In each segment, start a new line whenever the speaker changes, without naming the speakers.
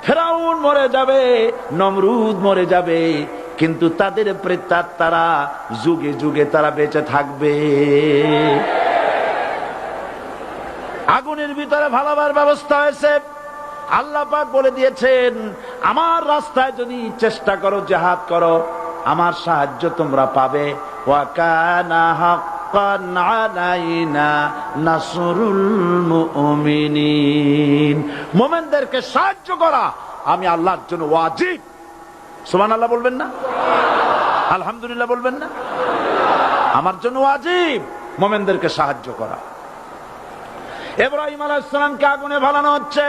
ফেরাউন মরে যাবে, নমরুদ মরে যাবে, কিন্তু তাদের প্রেতাত্মারা যুগে যুগে তারা বেঁচে থাকবে। আগুনের ভিতরে ভালাবার ব্যবস্থা হয়েছে। আল্লাহ পাক বলে দিয়েছেন, আমার রাস্তায় যদি চেষ্টা করো, জিহাদ করো, আমার সাহায্য তোমরা পাবে। ওয়া কানা হাক্কান আলাইনা নাসরুল মুমিনিন। মুমিনদেরকে সাহায্য করা আমি আল্লাহর জন্য ওয়াজিব। সুবহানাল্লাহ বলবেন না? আলহামদুলিল্লাহ বলবেন না? আমার জন্য ওয়াজিব মুমিনদেরকে সাহায্য করা। ইব্রাহিম আলাইহিস সালামকে আগুনে ভালানো হচ্ছে।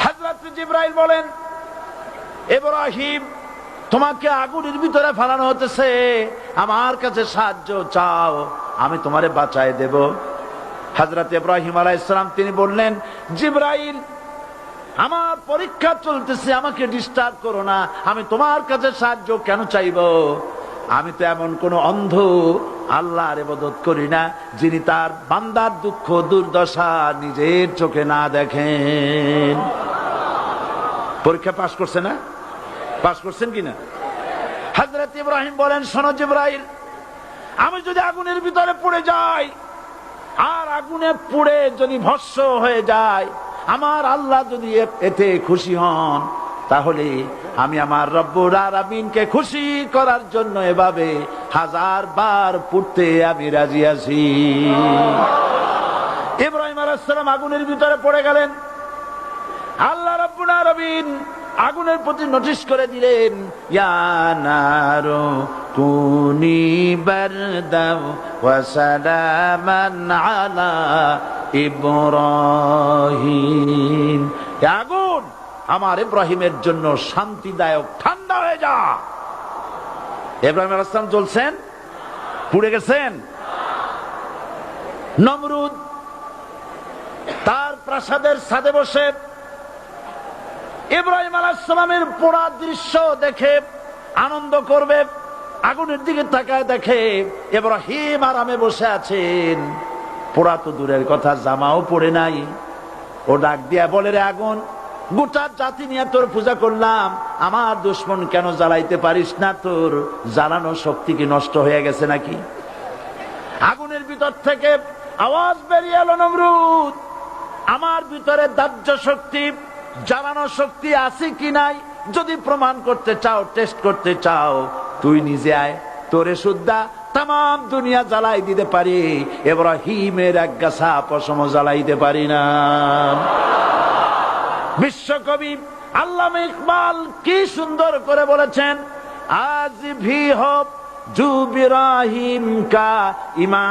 হযরত জিবরাইল বলেন, ইব্রাহিম তোমাকে আগুনের ভিতরে ফালানো হতেছে, আমার কাছে সাহায্য চাও, আমি তোমারে বাঁচায় দেব। হযরত ইব্রাহিম আলাইহিস সালাম তিনি বললেন, জিবরাইল আমার পরীক্ষা চলতেছে, আমাকে ডিস্টার্ব করো না, আমি তোমার কাছে সাহায্য কেন চাইব? আমি তো এমন কোন অন্ধ আল্লাহর ইবাদত করি না যিনি তার বান্দার দুঃখ দুর্দশা নিজের চোখে না দেখেন। পরীক্ষা পাস করছে না? পাস করছেন কিনা? হযরত ইব্রাহিম বলেন, শোনো জিবরাইল, আমি যদি আগুনের ভিতরে পড়ে যাই আর আগুনে পুড়ে যদি ভস্ম হয়ে যায়, আমার আল্লাহ যদি এতে খুশি হন, তাহলে আমি আমার রব্বুল আলামিনকে খুশি করার জন্য এভাবে 1000 বার পুড়তে আমি রাজি আছি। ইব্রাহিম আলাইহিস সালাম আগুনের ভিতরে পড়ে গেলেন। আল্লাহ রাব্বুল আলামিন আগুনের প্রতি নোটিশ করে দিলেন, ইয়া নারু কুনি বারদাও ওয়া সালামান আলা ইব্রাহিম। আগুন আমার ইব্রাহিমের জন্য শান্তিদায়ক, ঠান্ডা হয়ে যা। ইব্রাহিম আলাইহিস সালাম জ্বলছেন, পুড়ে গেছেন। নমরুদ তার প্রাসাদের ছাদে বসে ইব্রাহিম আলাইহিস সালামের পোড়া দৃশ্য দেখে আনন্দ করবে, আগুনের দিকে তাকায় দেখে ইব্রাহিম আরামে বসে আছেন। পোড়া তো দূরের কথা, জামাও পড়ে নাই। ও ডাক দিয়া বলে, রে আগুন, গোটা জাতি নিয়ে তোর পূজা করলাম, আমার দুশমন কেন জ্বালাইতে পারিস না? তোর জ্বালানো শক্তি কি নষ্ট হয়ে গেছে নাকি? আগুনের ভিতর থেকে আওয়াজ বেরিয়ে এলো, নমরুদ, আমার ভিতরে দাহ্য শক্তি, জ্বালানো শক্তি আছে কি নাই যদি প্রমাণ করতে চাও, টেস্ট করতে চাও, তুই নিজে আয়, তোরে সুদ্ধা তাম দুনিয়া জ্বালাই দিতে পারি, ইব্রাহিমের এক গাছা পশম জ্বালাইতে পারি না। বিশ্বকবি আল্লামা ইকবাল কি সুন্দর করে বলেছেন, আজ ভি হো জু ইব্রাহিম কা ইমা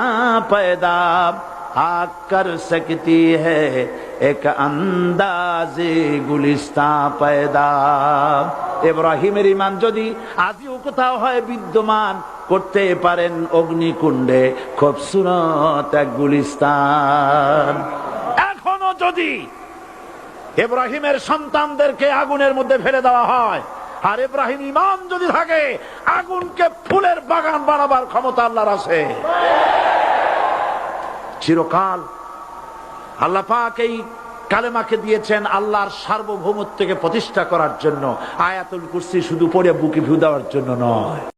पैदा आग कर सकती है एक अंदाजे गुलिस्ता पैदा। ইব্রাহিমের ঈমান যদি আজও কোথাও হয় বিদ্যমান, করতে পারেন অগ্নিকুণ্ডে খুবসুরত এক গুলিস্তান। এখনো যদি ইব্রাহিমের সন্তানদেরকে আগুনের মধ্যে ফেলে দেওয়া হয়, আর ইব্রাহিম ঈমান যদি থাকে, আগুনকে ফুলের বাগান বানাবার ক্ষমতা আল্লাহর আছে। চিরকাল আল্লাহ পাক এই কালেমাকে দিয়েছেন আল্লাহর সার্বভৌমত্বকে প্রতিষ্ঠা করার জন্য। আয়াতুল কুরসি শুধু পড়ে বুকে ফু দেওয়ার জন্য নয়।